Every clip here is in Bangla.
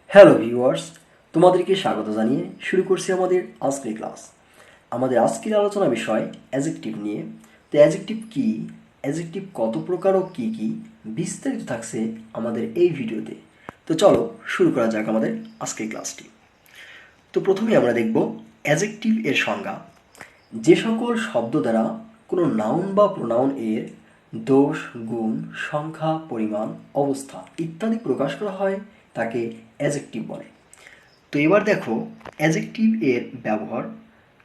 হ্যালো ভিউয়ার্স, তোমাদেরকে স্বাগত জানিয়ে শুরু করছি আমাদের আজকের ক্লাস। আমাদের আজকের আলোচনা বিষয় অ্যাজেক্টিভ নিয়ে। তো অ্যাজেক্টিভ কী, অ্যাজেক্টিভ কত প্রকার ও কী কী বিস্তারিত থাকছে আমাদের এই ভিডিওতে। তো চলো শুরু করা যাক আমাদের আজকের ক্লাসটি। তো প্রথমে আমরা দেখব অ্যাজেক্টিভ এর সংজ্ঞা। যে সকল শব্দ দ্বারা কোনো নাউন বা প্রোনাউন এর দোষ, গুণ, সংখ্যা, পরিমাণ, অবস্থা ইত্যাদি প্রকাশ করা হয় তাকে অ্যাজেক্টিভ বলে। তো এবার দেখো অ্যাজেক্টিভ এর ব্যবহার।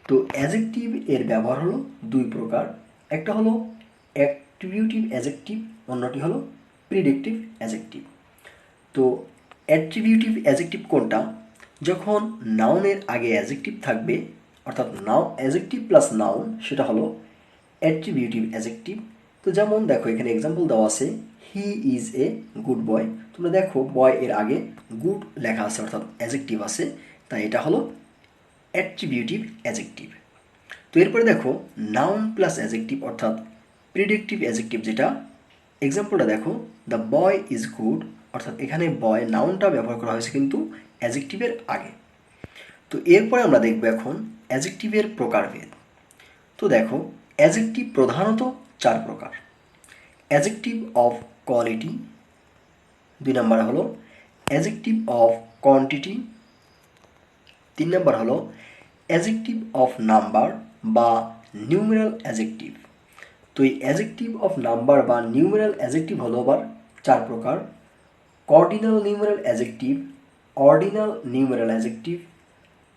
তো অ্যাজেক্টিভ এর ব্যবহার হলো দুই প্রকার। একটা হলো অ্যাট্রিবিউটিভ অ্যাজেক্টিভ, অন্যটি হলো প্রিডিক্টিভ অ্যাজেক্টিভ। তো অ্যাট্রিবিউটিভ অ্যাজেক্টিভ কোনটা? যখন নাউনের আগে অ্যাজেক্টিভ থাকবে, অর্থাৎ অ্যাজেক্টিভ প্লাস নাউন, সেটা হলো অ্যাট্রিবিউটিভ অ্যাজেক্টিভ। তো যেমন দেখো এখানে এক্সাম্পল দেওয়া আছে, হি ইজ এ গুড বয়। তোমরা দেখো বয় এর আগে গুড লেখা আছে, অর্থাৎ অ্যাজেক্টিভ আছে, তাই এটা হলো অ্যাট্রিবিউটিভ অ্যাজেক্টিভ। তো এরপরে দেখো নাউন প্লাস অ্যাজেক্টিভ অর্থাৎ প্রিডিক্টিভ অ্যাজেক্টিভ, যেটা এক্সাম্পলটা দেখো, দ্য বয় ইজ গুড, অর্থাৎ এখানে বয় নাউনটা ব্যবহার করা হয়েছে কিন্তু অ্যাজেক্টিভের আগে। তো এরপরে আমরা দেখব এখন অ্যাজেক্টিভের প্রকারভেদ। তো দেখো অ্যাজেক্টিভ প্রধানত চার প্রকার। অ্যাজেক্টিভ অফ কোয়ালিটি, দুই নম্বর হলো অ্যাজেক্টিভ অফ কোয়ান্টিটি, তিন নম্বর হলো অ্যাজেক্টিভ অফ নাম্বার বা নিউমেরাল অ্যাজেক্টিভ। তো এই অ্যাজেক্টিভ অফ নাম্বার বা নিউমেরাল অ্যাজেক্টিভ হলো আবার চার প্রকার। Cardinal numeral adjective, ordinal numeral adjective,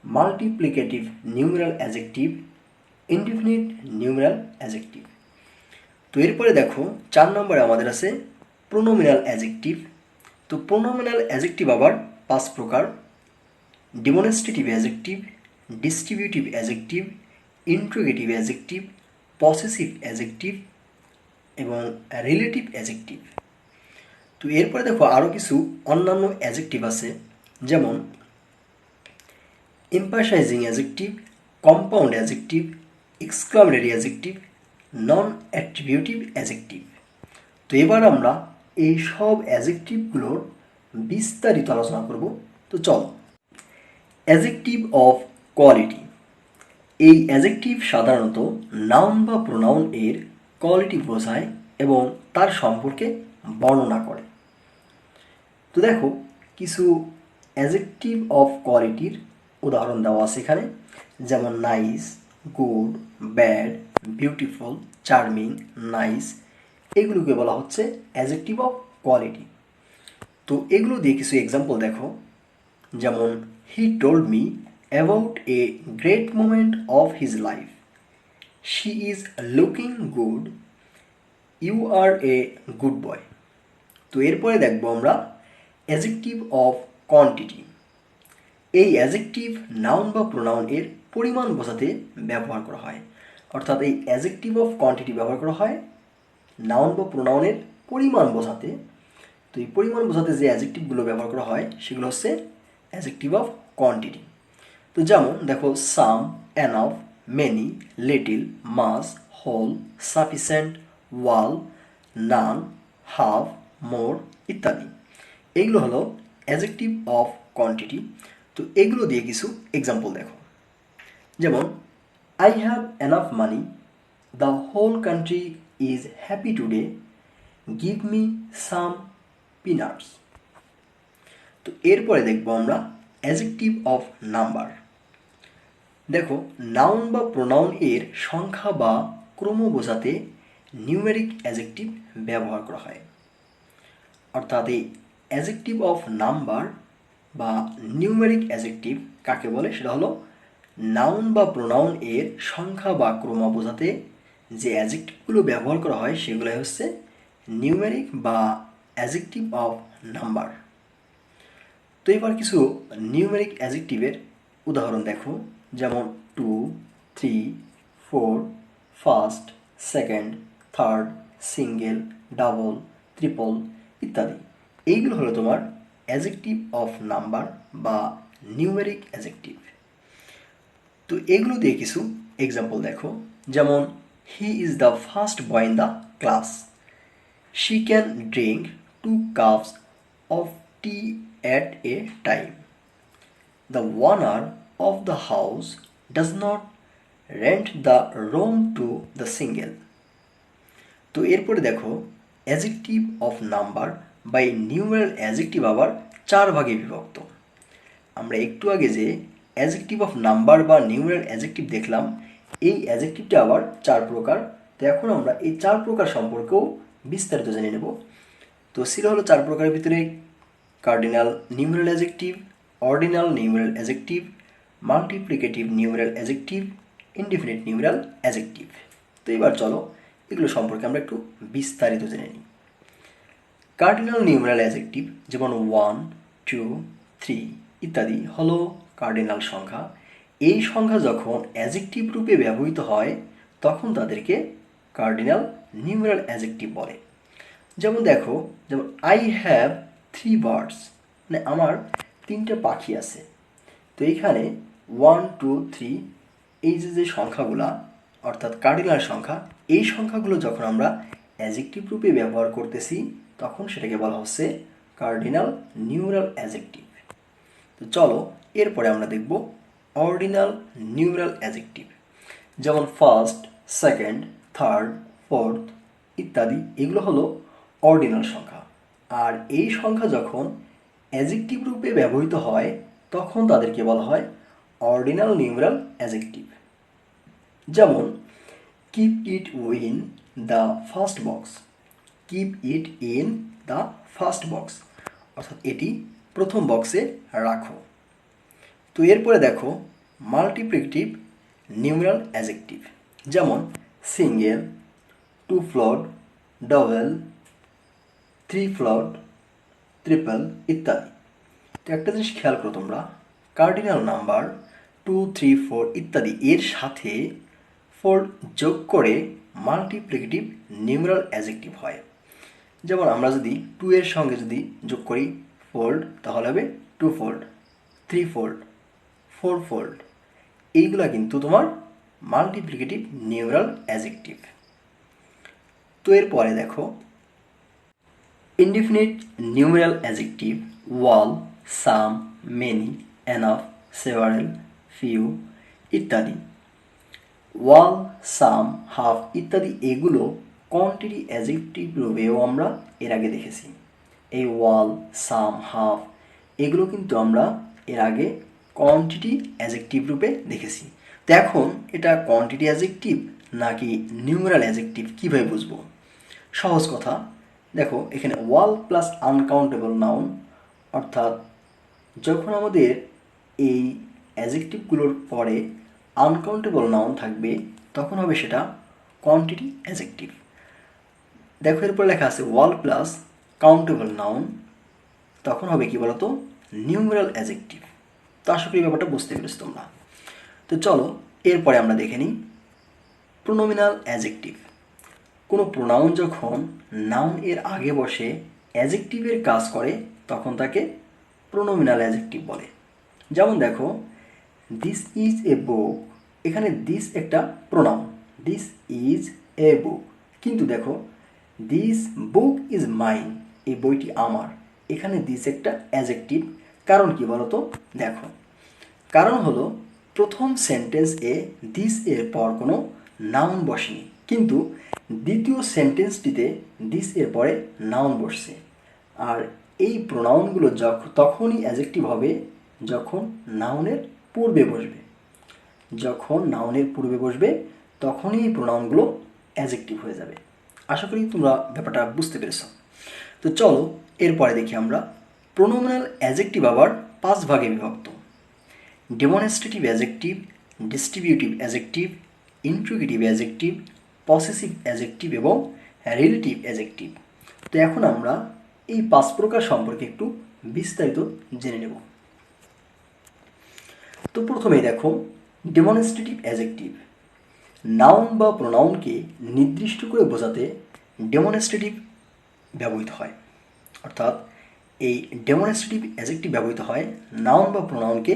multiplicative numeral adjective, indefinite numeral adjective. তো এরপরে দেখো চার নম্বরে আমাদের আছে প্রোনোমিনাল অ্যাজেক্টিভ। তো প্রোনোমিনাল অ্যাজেক্টিভ আবার পাঁচ প্রকার: demonstrative adjective, distributive adjective, interrogative adjective, possessive adjective এবং রিলেটিভ অ্যাজেক্টিভ। তো এরপরে দেখো আরও কিছু অন্যান্য অ্যাজেক্টিভ আছে, যেমন emphasising adjective, compound adjective, exclamatory adjective, non attributive adjective. তো এবার আমরা এই সব অ্যাজেক্টিভগুলোর বিস্তারিত আলোচনা করব। তো চলো। Adjective of quality. এই অ্যাজেক্টিভ সাধারণত নাউন বা প্রোনাউন এর কোয়ালিটি বোঝায় এবং তার সম্পর্কে বর্ণনা করে। তো দেখো কিছু অ্যাজেক্টিভ অফ কোয়ালিটির উদাহরণ দেওয়া আছে এখানে, যেমন nice, good, bad, beautiful, charming, nice, এগুলোকে বলা হচ্ছে অ্যাজেক্টিভ অফ কোয়ালিটি। তো এগুলো দিয়ে কিছু এক্সাম্পল দেখো, যেমন he told me about a great moment of his life, she is looking good, you are a good boy. তো এরপরে দেখবো আমরা অ্যাজেক্টিভ অফ কোয়ান্টিটি। এই অ্যাজেক্টিভ নাউন বা প্রোনাউন এর পরিমাণ বোঝাতে ব্যবহার করা হয়, অর্থাৎ এই অ্যাজেক্টিভ অফ কোয়ান্টিটি ব্যবহার করা হয় নাউন বা প্রোনাউনের পরিমাণ বোঝাতে। তো এই পরিমাণ বোঝাতে যে অ্যাজেক্টিভগুলো ব্যবহার করা হয় সেগুলো হচ্ছে অ্যাজেক্টিভ অফ কোয়ান্টিটি। তো যেমন দেখো সাম, এনাফ, মেনি, লিটিল, মাস, হোল, সাফিসিয়েন্ট, ওয়াল, নান, হাফ, মোর ইত্যাদি। এগুলো হলো অ্যাজেক্টিভ অফ কোয়ান্টিটি। তো এগুলো দিয়ে কিছু এক্সাম্পল দেখো, যেমন I have enough money, the whole country is happy today, give me some peanuts. তো এরপরে দেখবো আমরা অ্যাজেক্টিভ অফ নাম্বার। দেখো নাউন বা প্রোনাউন এর সংখ্যা বা ক্রম বোঝাতে নিউমেরিক অ্যাজেক্টিভ ব্যবহার করা হয়, অর্থাৎ এই অ্যাজেক্টিভ অফ নাম্বার বা নিউমেরিক অ্যাজেক্টিভ কাকে বলে, সেটা হলো নাউন বা প্রোনাউন এর সংখ্যা বা ক্রম বোঝাতে যে অ্যাজেক্টিভগুলো ব্যবহার করা হয় সেগুলোই হচ্ছে নিউমেরিক বা অ্যাজেক্টিভ অফ নাম্বার। তো এবার কিছু নিউমেরিক অ্যাজেক্টিভের উদাহরণ দেখো, যেমন 2, 3, 4, first, second, third, single, double, triple ইত্যাদি। এইগুলো হলো তোমার অ্যাজেক্টিভ অফ নাম্বার বা নিউমেরিক অ্যাজেক্টিভ। তো এগুলো দিয়ে কিছু এক্সাম্পল দেখো, যেমন he is the first boy in the class, she can drink 2 cups of T at a time. The owner of the house does not rent the room to the single. তো এরপরে দেখো অ্যাজেক্টিভ অফ নাম্বার বাই নিউমেরাল অ্যাজেক্টিভ আবার 4 ভাগে বিভক্ত। আমরা একটু আগে যে অ্যাজেক্টিভ অফ নাম্বার বা নিউমেরাল অ্যাজেক্টিভ দেখলাম, এই অ্যাজেক্টিভটা আবার 4 প্রকার। তো এখন আমরা এই 4 প্রকার সম্পর্কেও বিস্তারিত জেনে নেব। তো ছিল হলো 4 প্রকারের ভিতরে cardinal numeral adjective, ordinal numeral adjective, multiplicative numeral adjective, indefinite numeral adjective. তো এবার চলো এগুলো সম্পর্কে আমরা একটু বিস্তারিত জেনে নিই। কার্ডিনাল নিউমেরাল অ্যাজেক্টিভ যেমন 1, 2, 3 ইত্যাদি হলো কার্ডিনাল সংখ্যা। এই সংখ্যা যখন অ্যাজেক্টিভ রূপে ব্যবহৃত হয় তখন তাদেরকে কার্ডিনাল নিউমেরাল অ্যাজেক্টিভ বলে। যেমন দেখো, যেমন আই হ্যাভ 3 বার্ডস, মানে আমার 3টে পাখি আছে। তো এইখানে 1, 2, 3 এই যে সংখ্যাগুলা অর্থাৎ কার্ডিনাল সংখ্যা, এই সংখ্যাগুলো যখন আমরা অ্যাজেক্টিভ রূপে ব্যবহার করতেছি তখন সেটাকে বলা হচ্ছে কার্ডিনাল নিউমেরাল অ্যাজেক্টিভ। তো চলো এরপরে আমরা দেখব অর্ডিনাল নিউমেরাল অ্যাজেক্টিভ। যেমন ফার্স্ট, সেকেন্ড, থার্ড, ফোর্থ ইত্যাদি এগুলো হলো অর্ডিনাল সংখ্যা। আর এই সংখ্যা যখন অ্যাজেক্টিভ রূপে ব্যবহৃত হয় তখন তাদেরকে বলা হয় অর্ডিনাল নিউমেরাল অ্যাজেক্টিভ। যেমন keep it in the first box, keep it in the first box অর্থাৎ এটি প্রথম বক্সে রাখো। তো এরপরে দেখো মাল্টিপ্লিকেটিভ নিউমেরাল অ্যাজেক্টিভ। যেমন single, 2 floor, double, 3 floor, triple ইত্যাদি। তো একটা জিনিস খেয়াল করো তোমরা, কার্ডিনাল নাম্বার 2, 3, 4 ইত্যাদি এর সাথে 4 যোগ করে মাল্টিপ্লিকেটিভ নিউমেরাল অ্যাজেক্টিভ হয়। যেমন আমরা যদি 2 এর সঙ্গে যদি যোগ করি ফোল্ড তাহলে হবে 2 ফোল্ড, 3 ফোল্ড, 4 ফোল্ড। এইগুলা কিন্তু তোমার মাল্টিপ্লিকেটিভ নিউমেরাল অ্যাজেক্টিভ। তো এরপরে দেখো ইনডিফিনিট নিউমেরাল অ্যাজেক্টিভ ওয়াল, সাম, মেনি, এনাফ, সেভারেল, ফিউ ইত্যাদি। ওয়াল, সাম, হাফ ইত্যাদি এগুলো কোয়ান্টিটি অ্যাজেক্টিভ রূপেও আমরা এর আগে দেখেছি। এই ওয়াল, সাম, হাফ এগুলো কিন্তু আমরা এর আগে কোয়ান্টিটি অ্যাজেক্টিভ রূপে দেখেছি। তো এখন এটা কোয়ান্টিটি অ্যাজেক্টিভ নাকি নিউমেরাল অ্যাজেক্টিভ কীভাবে বুঝবো? সহজ কথা, দেখো এখানে ওয়াল প্লাস আনকাউন্টেবল নাউন, অর্থাৎ যখন আমাদের এই অ্যাজেক্টিভগুলোর পরে আনকাউন্টেবল নাউন থাকবে তখন হবে সেটা কোয়ান্টিটি অ্যাজেক্টিভ। দেখো এরপর লেখা আছে ওয়াল প্লাস কাউন্টেবল নাউন, তখন হবে কি বলতো নিউমেরাল অ্যাজেক্টিভ। তো আশা করি ব্যাপারটা বুঝতে পেরেছো তোমরা। তো চলো এরপরে আমরা দেখে নিই প্রোনোমিনাল অ্যাজেক্টিভ। কোনো প্রোনাউন যখন নাউন এর আগে বসে অ্যাজেক্টিভের কাজ করে তখন তাকে প্রোনোমিনাল অ্যাজেক্টিভ বলে। যেমন দেখো দিস ইজ এ বুক, এখানে দিস একটা প্রোনাউন, দিস ইজ এ বুক। কিন্তু দেখো দিস বুক ইজ মাইন, এই বইটি আমার, এখানে দিস একটা অ্যাজেক্টিভ। কারণ কি বলতো? দেখো কারণ হলো প্রথম সেন্টেন্সে দিস এর পর কোনো নাউন বসেনি, কিন্তু দ্বিতীয় সেন্টেন্সটিতে দিস এর পরে নাউন বসছে। আর এই প্রোনাউনগুলো তখনই অ্যাজেক্টিভ হবে যখন নাউনের পূর্বে বসবে। যখন নাউনের পূর্বে বসবে তখনই এই প্রোনাউনগুলো অ্যাজেক্টিভ হয়ে যাবে। আশা করি তোমরা ব্যাপারটা বুঝতে পেরেছো। তো চলো এরপরে দেখি আমরা প্রোনোমিনাল অ্যাজেক্টিভ আবার 5 ভাগে বিভক্ত। Demonstrative adjective, distributive adjective, interrogative adjective, possessive adjective এবং রিলেটিভ অ্যাজেক্টিভ। তো এখন আমরা এই 5 প্রকার সম্পর্কে একটু বিস্তারিত জেনে নেব। তো প্রথমেই দেখো ডেমনস্ট্রেটিভ অ্যাজেক্টিভ। নাউন বা প্রোনাউনকে নির্দিষ্ট করে বোঝাতে ডেমনস্ট্রেটিভ ব্যবহৃত হয়। অর্থাৎ এই ডেমনস্ট্রেটিভ অ্যাজেক্টিভ ব্যবহৃত হয় নাউন বা প্রোনাউনকে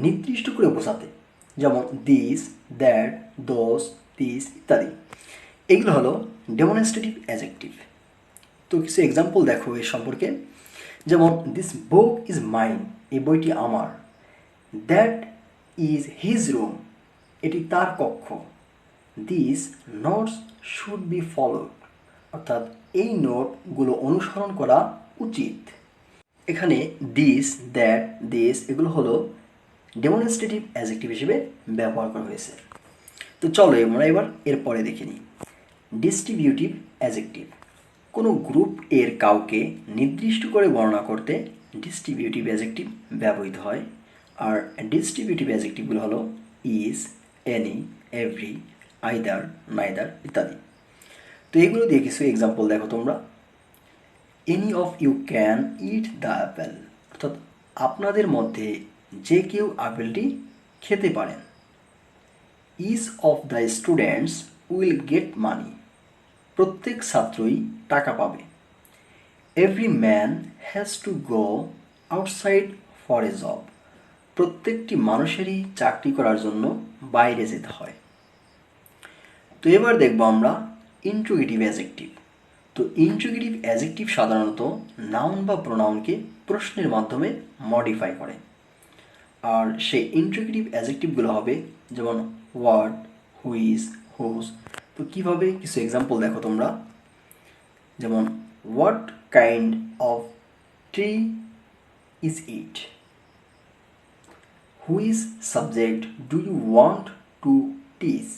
নির্দিষ্ট করে বোঝাতে। যেমন দিস, দ্যাট, দোজ, দিস ইত্যাদি এগুলো হলো ডেমনস্ট্রেটিভ অ্যাজেক্টিভ। তো কিছু এক্সাম্পল দেখো এর সম্পর্কে। যেমন দিস বুক ইজ মাইন, এই বইটি আমার। দ্যাট ইজ হিজ রুম, এটি তার কক্ষ। This notes should be followed, অর্থাৎ এই নোটগুলো অনুসরণ করা উচিত। এখানে দিস, দ্যাট, দিস এগুলো হলো ডেমনস্ট্রেটিভ অ্যাডজেক্টিভ হিসেবে ব্যবহার করা হয়েছে। তো চলো আমরা এবার এরপরে দেখে নিই ডিস্ট্রিবিউটিভ অ্যাডজেক্টিভ। কোনো গ্রুপ এর কাউকে নির্দিষ্ট করে বর্ণনা করতে ডিস্ট্রিবিউটিভ অ্যাডজেক্টিভ ব্যবহৃত হয়। আর ডিস্ট্রিবিউটিভ অ্যাডজেক্টিভগুলো হলো is, any, every, either, neither ইত্যাদি। তো এগুলো দিয়ে কিছু এক্সাম্পল দেখো তোমরা। Any of you can eat the apple, অর্থাৎ আপনাদের মধ্যে যে কেউ আপেলটি খেতে পারেন। Each of the students will get money, প্রত্যেক ছাত্রই টাকা পাবে। Every man has to go outside for a job, প্রত্যেকটি মানুষেরই চাকরি করার জন্য বাইরে যেতে হয়। তো এবার দেখব আমরা ইন্ট্রোগেটিভ অ্যাডজেক্টিভ। তো ইন্ট্রোগেটিভ অ্যাডজেক্টিভ সাধারণত নাউন বা প্রোনাউনকে প্রশ্নের মাধ্যমে মডিফাই করে। আর সেই ইন্ট্রোগেটিভ অ্যাডজেক্টিভগুলো হবে যেমন হোয়াট, হুইজ, হুজ। তো কীভাবে কিছু এক্সাম্পল দেখো তোমরা। যেমন what kind of tree is it, which subject do you want to teach,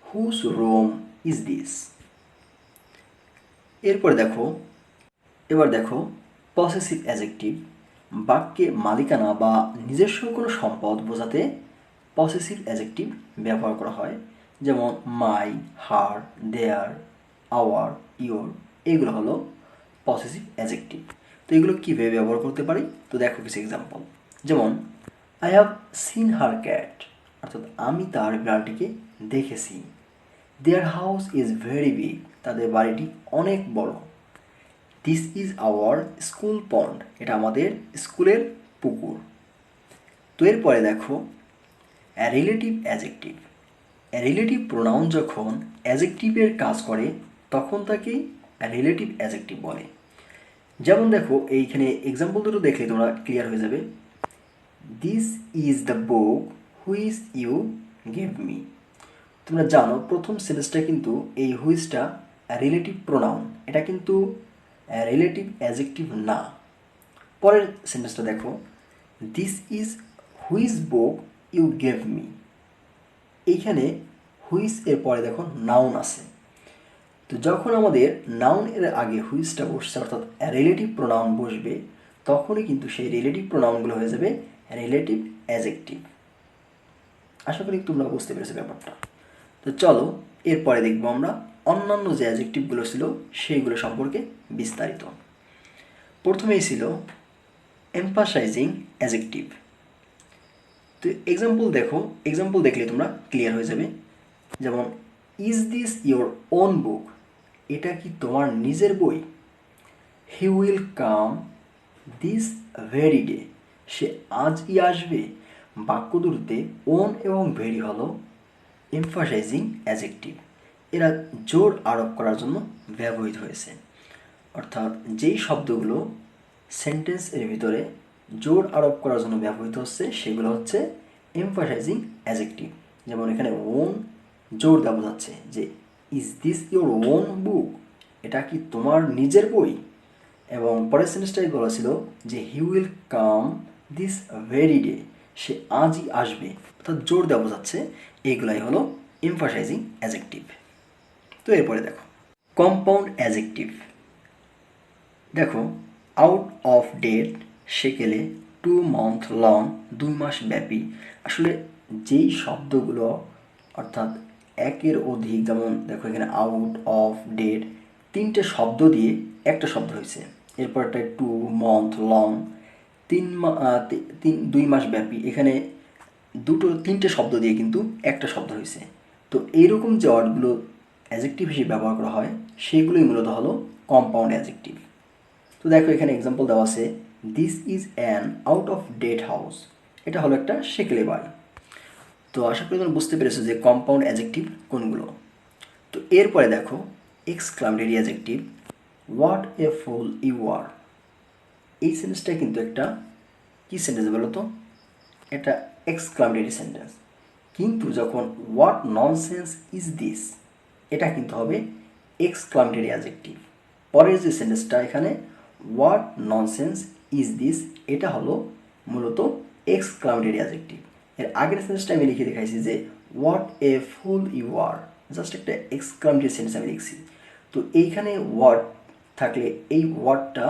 whose room is this. এবার দেখো পসেসিভ অ্যাডজেক্টিভ। বাক্যে মালিকানা বা নিজস্ব কোনো সম্পদ বোঝাতে পসেসিভ অ্যাডজেক্টিভ ব্যবহার করা হয়। যেমন মাই, হার, দেয়ার, আওয়ার, ইয়োর, এগুলো হলো পসেসিভ অ্যাডজেক্টিভ। তো এগুলো কীভাবে ব্যবহার করতে পারি, তো দেখো কিছু এক্সাম্পল। যেমন I have seen her cat, অর্থাৎ আমি তার বিড়ালটিকে দেখেছি। Their house is very big, তাদের বাড়িটি অনেক বড়। দিস ইজ আওয়ার স্কুল পন্ড, এটা আমাদের স্কুলের পুকুর। তো এরপরে দেখো রিলেটিভ অ্যাডজেক্টিভ। রিলেটিভ প্রোনাউন যখন অ্যাডজেক্টিভের কাজ করে তখন তাকে রিলেটিভ অ্যাডজেক্টিভ বলে। যেমন দেখো এইখানে এক্সাম্পল দুটো দেখলে তোমরা ক্লিয়ার হয়ে যাবে। This is the book which you gave me. তোমরা জানো প্রথম সেন্টেন্সটা কিন্তু এই হুইচটা রিলেটিভ প্রোনাউন, এটা কিন্তু রিলেটিভ অ্যাডজেক্টিভ না। পরের সেন্টেন্সটা দেখো, this is which book you gave me. এইখানে হুইচ এর পরে দেখো নাউন আছে। তো যখন আমাদের নাউন এর আগে হুইচটা বসছে অর্থাৎ রিলেটিভ প্রোনাউন বসবে তখনই কিন্তু সেই রিলেটিভ প্রোনাউনগুলো হয়ে যাবে রিলেটিভ অ্যাডজেক্টিভ। আশা করি তোমরা বুঝতে পেরেছো ব্যাপারটা। তো চলো এরপরে দেখবো আমরা অন্যান্য যে অ্যাডজেক্টিভগুলো ছিল সেইগুলো সম্পর্কে বিস্তারিত। প্রথমেই ছিল এমফাসাইজিং অ্যাডজেক্টিভ। তো এক্সাম্পল দেখলে তোমরা ক্লিয়ার হয়ে যাবে। যেমন is this your own book, এটা কি তোমার নিজের বই। He will come this very day, সে আজই আসবে। বাক্য দুটিতে ওন এবং ভেরি হলো এমফাসাইজিং অ্যাডজেক্টিভ, এরা জোর আরোপ করার জন্য ব্যবহৃত হয়েছে। অর্থাৎ যেই শব্দগুলো সেন্টেন্স এর ভিতরে জোর আরোপ করার জন্য ব্যবহৃত হচ্ছে সেগুলো হচ্ছে এমফাসাইজিং অ্যাডজেক্টিভ। যেমন এখানে ওন জোর দেওয়া বোঝাচ্ছে যে is this your own book, এটা কি তোমার নিজের বই। এবং পরের সেন্টেন্সটাই বলা ছিল যে he will come this very day, সে আজই আসবে, অর্থাৎ জোর দেওয়া বোঝাচ্ছে। এইগুলাই হলো এমফাসাইজিং অ্যাডজেক্টিভ। তো এরপরে দেখো কম্পাউন্ড অ্যাডজেক্টিভ। দেখো আউট অফ ডেট, সেকেলে, 2 month লং, 2 মাস ব্যাপী। আসলে যেই শব্দগুলো অর্থাৎ একের অধিক, যেমন দেখো এখানে আউট অফ ডেট, 3টে শব্দ দিয়ে একটা শব্দ হয়েছে। এরপরটা 2 month লং, 2 মাস ব্যাপী, এখানে 3টে শব্দ দিয়ে কিন্তু একটা শব্দ হয়েছে। তো এইরকম যে ওয়ার্ডগুলো অ্যাডজেক্টিভ হিসেবে ব্যবহার করা হয় সেইগুলোই মূলত হলো কম্পাউন্ড অ্যাডজেক্টিভ। তো দেখো এখানে এক্সাম্পল দেওয়া আছে, this is an out of date house, এটা হলো একটা সেকেলে বাড়ি। তো আশা করি তোমরা বুঝতে পেরেছো যে কম্পাউন্ড অ্যাডজেক্টিভ কোনগুলো। তো এরপরে দেখো exclamatory adjective. What a fool you are, এই সেন্টেন্সটা কিন্তু একটা কী সেন্টেন্স বলো তো? এটা এক্সক্লামেটরি সেন্টেন্স। কিন্তু যখন হোয়াট ননসেন্স ইজ দিস, এটা কিন্তু হবে এক্সক্লামেটরি অ্যাডজেক্টিভ। পরের যে সেন্টেন্সটা এখানে হোয়াট ননসেন্স ইজ দিস, এটা হলো মূলত এক্সক্লামেটরি অ্যাডজেক্টিভ। এর আগের সেন্টেন্সটা আমি লিখে দেখাইছি যে what a fool you are, just একটা এক্সক্লামেটরি সেন্টেন্স আমি লিখছি। তো এইখানে হোয়াট থাকলে এই ওয়ার্ডটা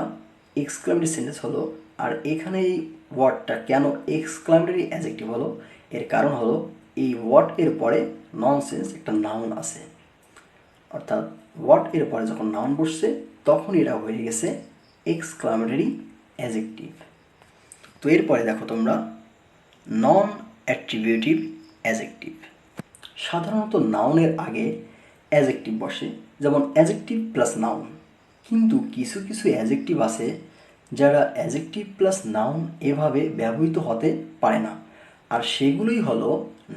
এক্সক্লামেটরি সেন্টেন্স হলো, আর এখানে এই ওয়ার্ডটা কেন এক্সক্লামেটরি অ্যাডজেক্টিভ হলো, এর কারণ হলো এই ওয়ার্ড এর পরে ননসেন্স একটা নাউন আছে, অর্থাৎ ওয়ার্ড এর পরে যখন নাউন বসছে তখন এটা হয়ে গেছে এক্সক্লামেটরি অ্যাডজেক্টিভ। তো এরপরে দেখো তোমরা নন অ্যাট্রিবিউটিভ অ্যাডজেক্টিভ। সাধারণত নাউনের আগে অ্যাডজেক্টিভ বসে, যেমন অ্যাডজেক্টিভ প্লাস নাউন। কিন্তু কিছু কিছু অ্যাডজেক্টিভ আছে যারা অ্যাডজেক্টিভ প্লাস নাউন এভাবে ব্যবহৃত হতে পারে না, আর সেগুলোই হলো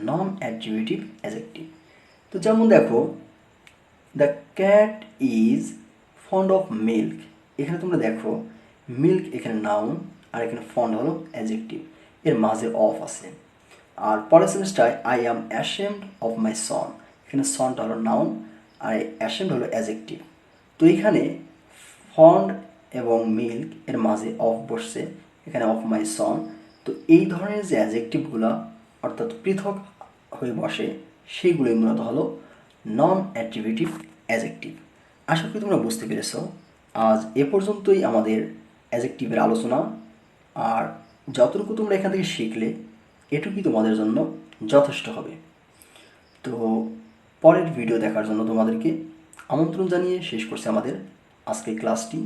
নন অ্যাট্রিবিউটিভ অ্যাডজেক্টিভ। তো যেমন দেখো, the cat is fond of milk. এখানে তোমরা দেখো মিল্ক এখানে নাউন আর এখানে ফন্ড হলো অ্যাডজেক্টিভ, এর মাঝে অফ আছে। আর পরের সেন্টেন্সটায় I am ashamed of my son, এখানে সনটা হলো নাউন আর অ্যাশেমড হলো অ্যাডজেক্টিভ। তো এখানে ফন্ড এবং মিল্ক এর মাঝে অফ বসছে, এখানে অফ মাই সন। তো এই ধরনের যে অ্যাডজেক্টিভগুলো অর্থাৎ পৃথক হয়ে বসে সেইগুলোই মূলত হলো নন অ্যাট্রিবিউটিভ অ্যাডজেক্টিভ। আশা করি তোমরা বুঝতে পেরেছ। আজ এ পর্যন্তই আমাদের অ্যাডজেক্টিভের আলোচনা, আর যতটুকু তোমরা এখান থেকে শিখলে এটুকুই তোমাদের জন্য যথেষ্ট হবে। তো পরের ভিডিও দেখার জন্য তোমাদেরকে আমন্ত্রণ জানিয়ে শেষ করছি আমাদের আজকের ক্লাসটি।